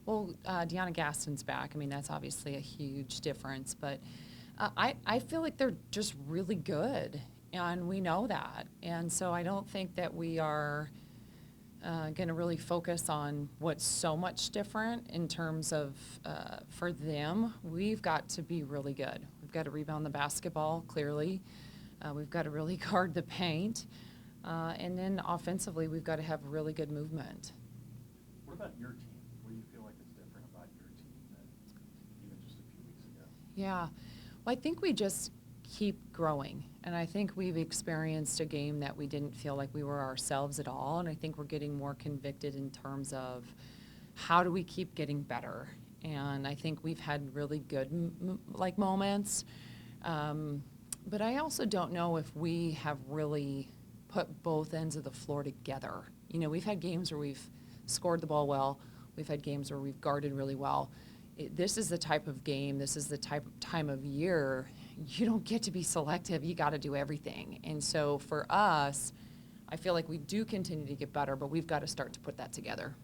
Well, Deanna Gaston's back. I mean, that's obviously a huge difference. But I feel like they're just really good, and we know that. And so I don't think that we are going to really focus on what's so much different in terms of for them. We've got to be really good. We've got to rebound the basketball, clearly. We've got to really guard the paint. And then offensively, we've got to have really good movement. What about your team? What do you feel like is different about your team than even just a few weeks ago? Yeah. Well, I think we just keep growing. And I think we've experienced a game that we didn't feel like we were ourselves at all. And I think we're getting more convicted in terms of how do we keep getting better. And I think we've had really good moments. But I also don't know if we have really put both ends of the floor together. You know, we've had games where we've scored the ball well. We've had games where we've guarded really well. This is the type of game, this is the type of time of year, you don't get to be selective, you got to do everything. And so for us, I feel like we do continue to get better, but we've got to start to put that together.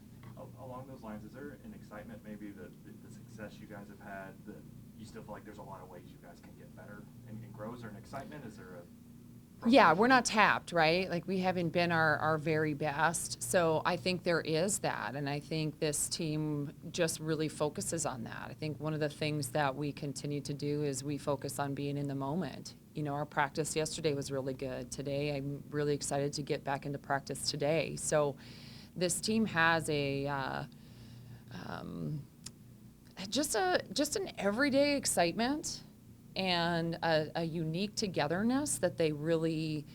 Along those lines, is there an excitement maybe that the success you guys have had, that you still feel like there's a lot of ways you guys can get better and grow? Is there an excitement? Is there a Yeah, we're not tapped, right? Like we haven't been our very best. So I think there is that. And I think this team just really focuses on that. I think one of the things that we continue to do is we focus on being in the moment. You know, our practice yesterday was really good. Today, I'm really excited to get back into practice today. So this team has just an everyday excitement and a unique togetherness that they really,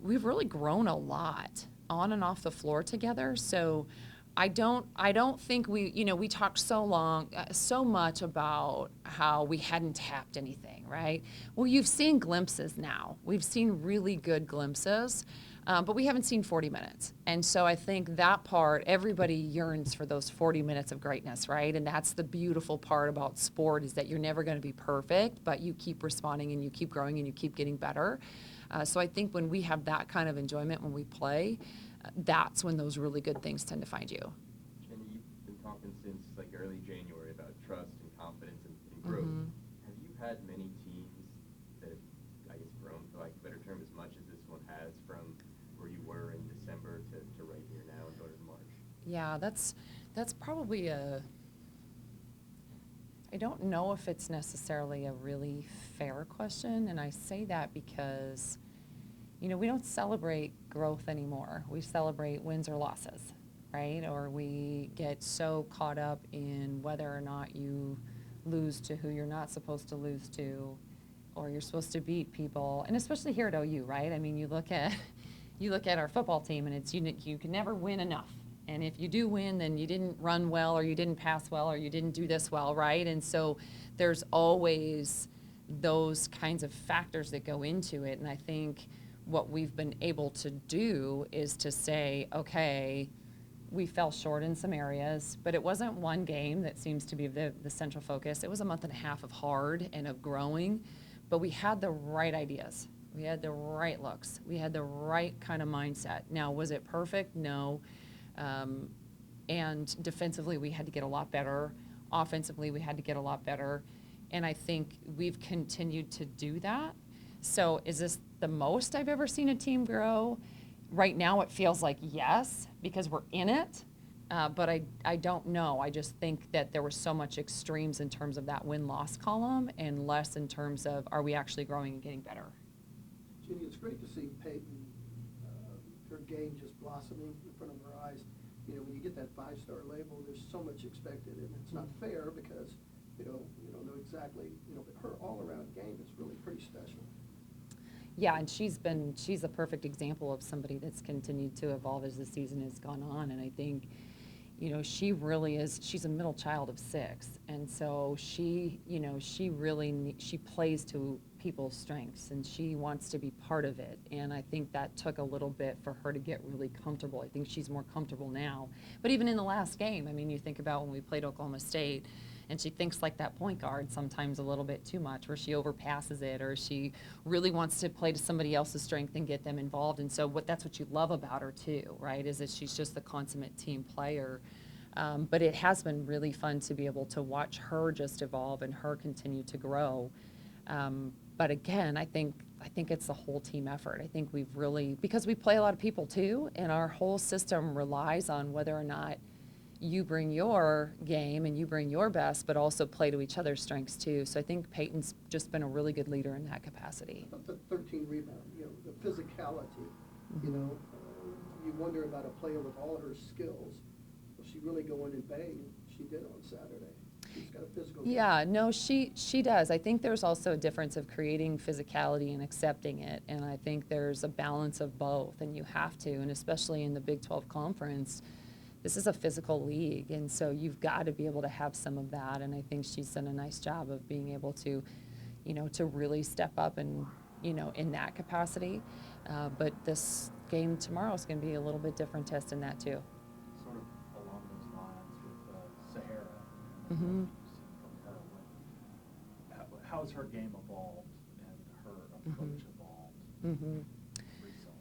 we've really grown a lot on and off the floor together. So I don't think we talked so much about how we hadn't tapped anything, right? Well, you've seen glimpses now. We've seen really good glimpses. But we haven't seen 40 minutes. And so I think that part, everybody yearns for those 40 minutes of greatness, right? And that's the beautiful part about sport, is that you're never going to be perfect, but you keep responding and you keep growing and you keep getting better. So I think when we have that kind of enjoyment when we play, that's when those really good things tend to find you. Jennie, you've been talking since like early January about trust and confidence and growth. Mm-hmm. Have you had many teams that have, I guess, grown, for lack of a better term, as much as this one has, from where you were in December to right here now and going to March? Yeah, that's probably I don't know if it's necessarily a really fair question, and I say that because, we don't celebrate growth anymore. We celebrate wins or losses, right? Or we get so caught up in whether or not you lose to who you're not supposed to lose to, or you're supposed to beat people, and especially here at OU, right? I mean, you look at our football team, and it's you can never win enough. And if you do win, then you didn't run well, or you didn't pass well, or you didn't do this well, right? And so there's always those kinds of factors that go into it. And I think what we've been able to do is to say, okay, we fell short in some areas, but it wasn't one game that seems to be the central focus. It was a month and a half of hard and of growing, but we had the right ideas. We had the right looks. We had the right kind of mindset. Now, was it perfect? No. And defensively, we had to get a lot better. Offensively, we had to get a lot better. And I think we've continued to do that. So is this the most I've ever seen a team grow? Right now, it feels like yes, because we're in it. But I don't know. I just think that there was so much extremes in terms of that win-loss column and less in terms of are we actually growing and getting better. Jennie, it's great to see Payton, her game just blossoming in front of our eyes. When you get that 5-star label, there's so much expected, and it's not fair because you don't know exactly, but her all-around game is really pretty special. Yeah, and she's a perfect example of somebody that's continued to evolve as the season has gone on. And I think, she really is, she's a middle child of 6. And so she plays to people's strengths, and she wants to be part of it. And I think that took a little bit for her to get really comfortable. I think she's more comfortable now. But even in the last game, I mean, you think about when we played Oklahoma State, and she thinks like that point guard sometimes a little bit too much, where she overpasses it, or she really wants to play to somebody else's strength and get them involved. And so that's what you love about her too, right, is that she's just the consummate team player. But it has been really fun to be able to watch her just evolve and her continue to grow. But again, I think it's the whole team effort. I think we've really, because we play a lot of people too, and our whole system relies on whether or not you bring your game and you bring your best, but also play to each other's strengths too. So I think Payton's just been a really good leader in that capacity. About the 13 rebound, the physicality, you wonder about a player with all her skills. Will she really go in and bang? She did on Saturday. She's got a physical game. Yeah, no, she does. I think there's also a difference of creating physicality and accepting it, and I think there's a balance of both, and you have to, and especially in the Big 12 Conference, this is a physical league, and so you've got to be able to have some of that, and I think she's done a nice job of being able to, to really step up and, in that capacity. But this game tomorrow is going to be a little bit different test in that too. Sort of along those lines with Sahara. Mm-hmm. You've seen from her. How has her game evolved and her approach evolved recently?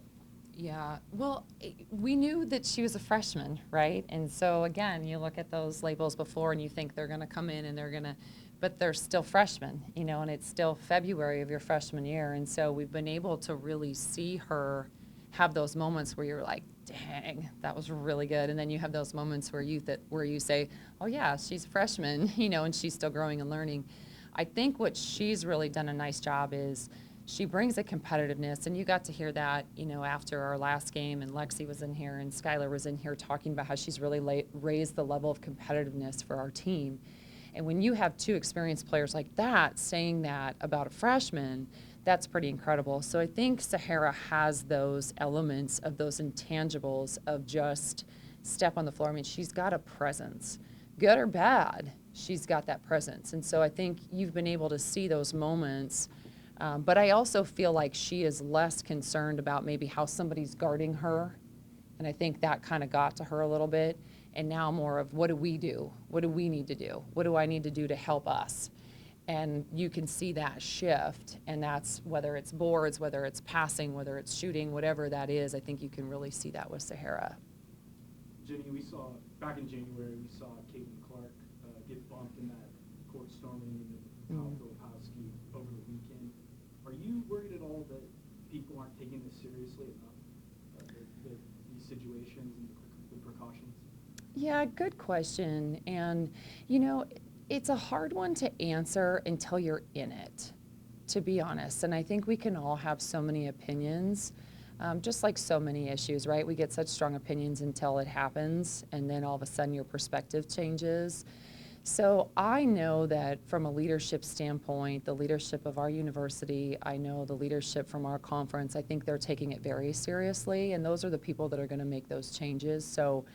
Yeah, well, we knew that she was a freshman, right? And so again, you look at those labels before and you think they're going to come in and but they're still freshmen, and it's still February of your freshman year. And so we've been able to really see her have those moments where you're like, dang, that was really good. And then you have those moments where you say, oh yeah, she's a freshman, and she's still growing and learning. I think what she's really done a nice job is she brings a competitiveness, and you got to hear that, after our last game, and Lexi was in here and Skylar was in here talking about how she's really raised the level of competitiveness for our team. And when you have two experienced players like that saying that about a freshman, that's pretty incredible. So I think Sahara has those elements of those intangibles of just step on the floor. I mean, she's got a presence, good or bad, she's got that presence. And so I think you've been able to see those moments. But I also feel like she is less concerned about maybe how somebody's guarding her. And I think that kind of got to her a little bit. And now more of what do we do? What do we need to do? What do I need to do to help us? And you can see that shift. And that's whether it's boards, whether it's passing, whether it's shooting, whatever that is, I think you can really see that with Sahara. Jennie, we saw, back in January, we saw Caitlin Clark get bumped in that court storming and Kyle Filipowski over the weekend. Are you worried at all that people aren't taking this seriously enough, these situations and the precautions? Yeah, good question. And, it's a hard one to answer until you're in it, to be honest. And I think we can all have so many opinions, just like so many issues, right? We get such strong opinions until it happens, and then all of a sudden your perspective changes. So I know that from a leadership standpoint, the leadership of our university, I know the leadership from our conference, I think they're taking it very seriously, and those are the people that are going to make those changes. So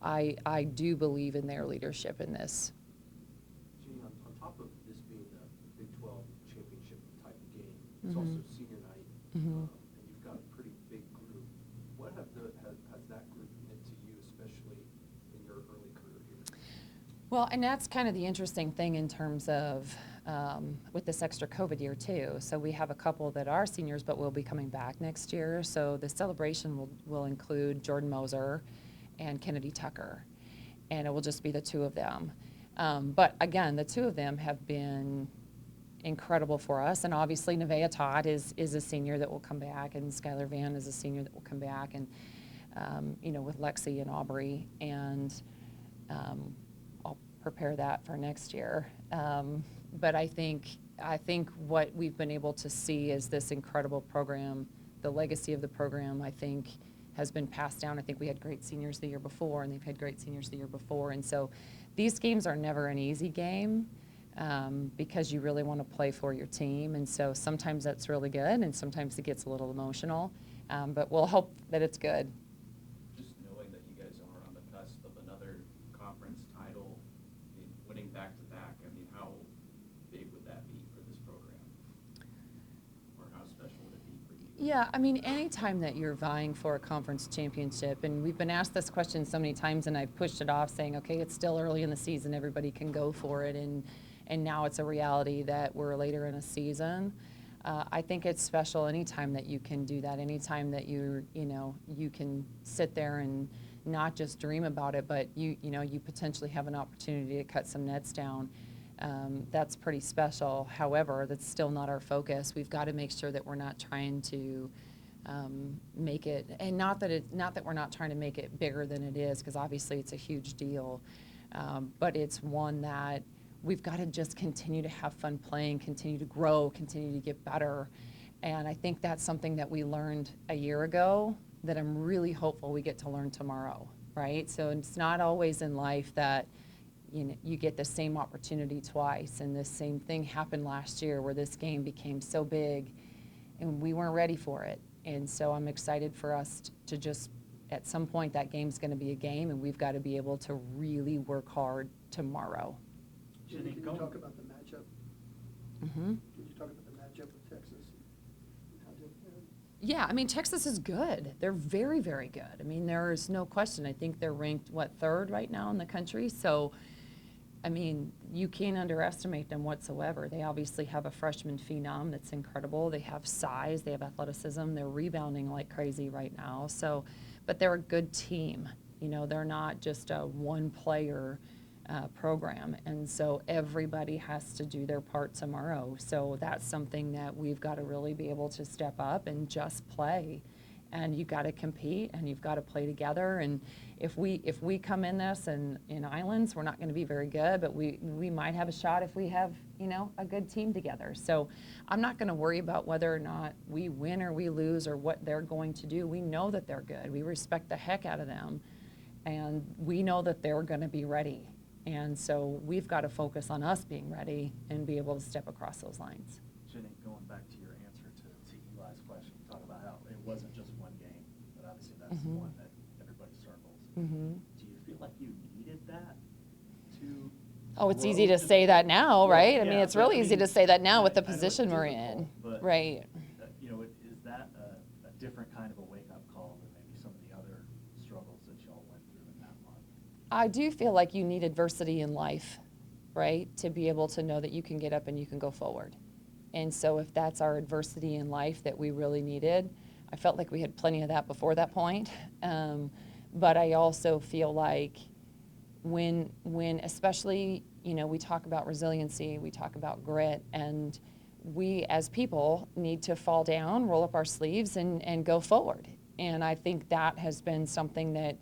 I do believe in their leadership in this. Jennie, on top of this being a Big 12 championship type of game, it's also senior night, and you've got a pretty big group. What has that group meant to you, especially in your early career here? Well, and that's kind of the interesting thing in terms of with this extra COVID year too. So we have a couple that are seniors but will be coming back next year. So the celebration will include Jordan Moser and Kennedy Tucker, and it will just be the two of them. But again, the two of them have been incredible for us, and obviously Nevaeh Todd is a senior that will come back, and Skylar Van is a senior that will come back, and with Lexi and Aubrey, and I'll prepare that for next year. But I think what we've been able to see is this incredible program, the legacy of the program, I think, has been passed down. I think we had great seniors the year before, and they've had great seniors the year before. And so these games are never an easy game because you really want to play for your team. And so sometimes that's really good, and sometimes it gets a little emotional. But we'll hope that it's good. Just knowing that you guys are on the cusp of another conference title, winning back-to-back, I mean, how big would that be for this program? Or how special would it be for you? Yeah, I mean, anytime that you're vying for a conference championship, and we've been asked this question so many times, and I've pushed it off saying, okay, it's still early in the season, everybody can go for it, and now it's a reality that we're later in a season. I think it's special anytime that you can do that, anytime that you can sit there and not just dream about it, but you potentially have an opportunity to cut some nets down. That's pretty special. However, that's still not our focus. We've got to make sure that we're not trying to make it, and not that we're not trying to make it bigger than it is, because obviously it's a huge deal, but it's one that we've got to just continue to have fun playing, continue to grow, continue to get better. And I think that's something that we learned a year ago that I'm really hopeful we get to learn tomorrow, right? So it's not always in life that you get the same opportunity twice, and the same thing happened last year where this game became so big and we weren't ready for it. And so I'm excited for us to just, at some point, that game's going to be a game, and we've got to be able to really work hard tomorrow. Jenny, can you talk about the matchup? Mm-hmm. Can you talk about the matchup with Texas? Yeah, I mean, Texas is good. They're very, very good. I mean, there's no question. I think they're ranked, third right now in the country? So, I mean, you can't underestimate them whatsoever. They obviously have a freshman phenom that's incredible. They have size, they have athleticism, they're rebounding like crazy right now. So, but they're a good team. They're not just a one-player program. And so everybody has to do their part tomorrow. So that's something that we've got to really be able to step up and just play. And you've got to compete, and you've got to play together. And if we come in this and in islands, we're not going to be very good, but we might have a shot if we have a good team together. So I'm not going to worry about whether or not we win or we lose or what they're going to do. We know that they're good. We respect the heck out of them, and we know that they're going to be ready. And so we've got to focus on us being ready and be able to step across those lines. Jenny, going back to your answer to Eli's question, you talk about how it wasn't just one game, but obviously that's the one that everybody circles. Mm-hmm. Do you feel like you needed that to? Oh, it's grow easy to say that now, right? I mean, it's really easy to say that now with the I know it's position we're in, difficult, but, right? Is that a different kind of a wake-up call than maybe some of the other struggles that y'all went through in that month? I do feel like you need adversity in life, right, to be able to know that you can get up and you can go forward. And so if that's our adversity in life that we really needed, I felt like we had plenty of that before that point. But I also feel like when especially, we talk about resiliency, we talk about grit, and we as people need to fall down, roll up our sleeves, and go forward. And I think that has been something that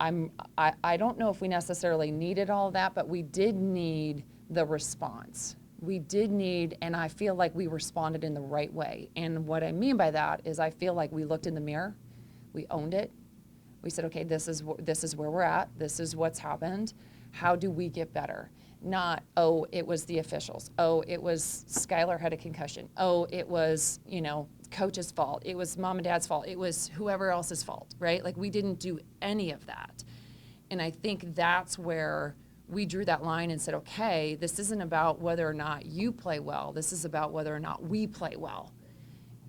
I don't know if we necessarily needed all of that, but we did need the response. We did need, and I feel like we responded in the right way. And what I mean by that is I feel like we looked in the mirror, we owned it, we said, okay, this is where we're at, this is what's happened, how do we get better? Not, oh, it was the officials, oh, it was Skylar had a concussion, oh, it was, coach's fault, it was mom and dad's fault, it was whoever else's fault, right? Like, we didn't do any of that. And I think that's where we drew that line and said, okay, this isn't about whether or not you play well, this is about whether or not we play well.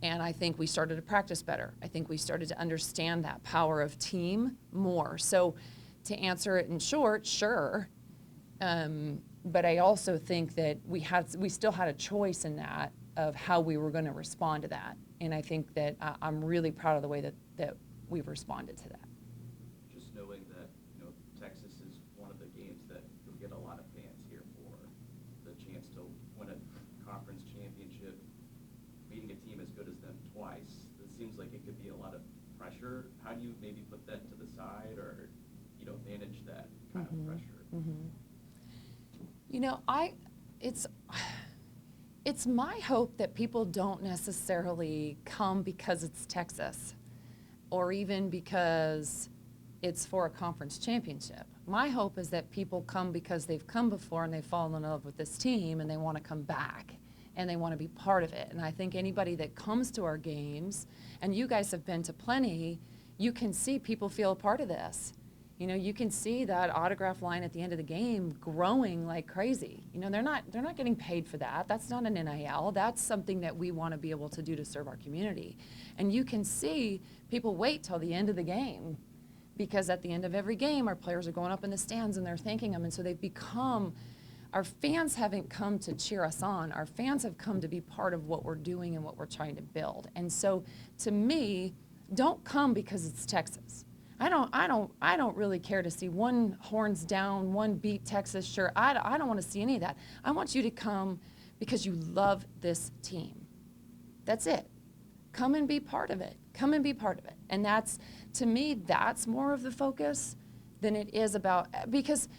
And I think we started to practice better. I think we started to understand that power of team more. So to answer it in short, sure. But I also think that we still had a choice in that of how we were going to respond to that. And I think that I'm really proud of the way that we've responded to that. Just knowing that, Texas is one of the games that you'll get a lot of fans here for, the chance to win a conference championship, beating a team as good as them twice. It seems like it could be a lot of pressure. How do you maybe put that to the side, or, manage that kind of pressure? Mm-hmm. It's my hope that people don't necessarily come because it's Texas, or even because it's for a conference championship. My hope is that people come because they've come before and they've fallen in love with this team and they want to come back and they want to be part of it. And I think anybody that comes to our games, and you guys have been to plenty, you can see people feel a part of this. You can see that autograph line at the end of the game growing like crazy. They're not getting paid for that. That's not an NIL. That's something that we want to be able to do to serve our community. And you can see people wait till the end of the game, because at the end of every game, our players are going up in the stands and they're thanking them. And so they've become, our fans haven't come to cheer us on. Our fans have come to be part of what we're doing and what we're trying to build. And so to me, don't come because it's Texas. I don't really care to see one horns down, one beat Texas shirt. I don't want to see any of that. I want you to come because you love this team. That's it. Come and be part of it. Come and be part of it. And that's, to me, that's more of the focus than it is about, because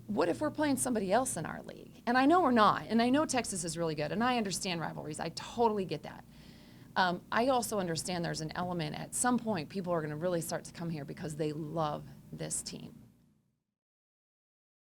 what if we're playing somebody else in our league? And I know we're not, and I know Texas is really good, and I understand rivalries. I totally get that. I also understand there's an element at some point people are going to really start to come here because they love this team.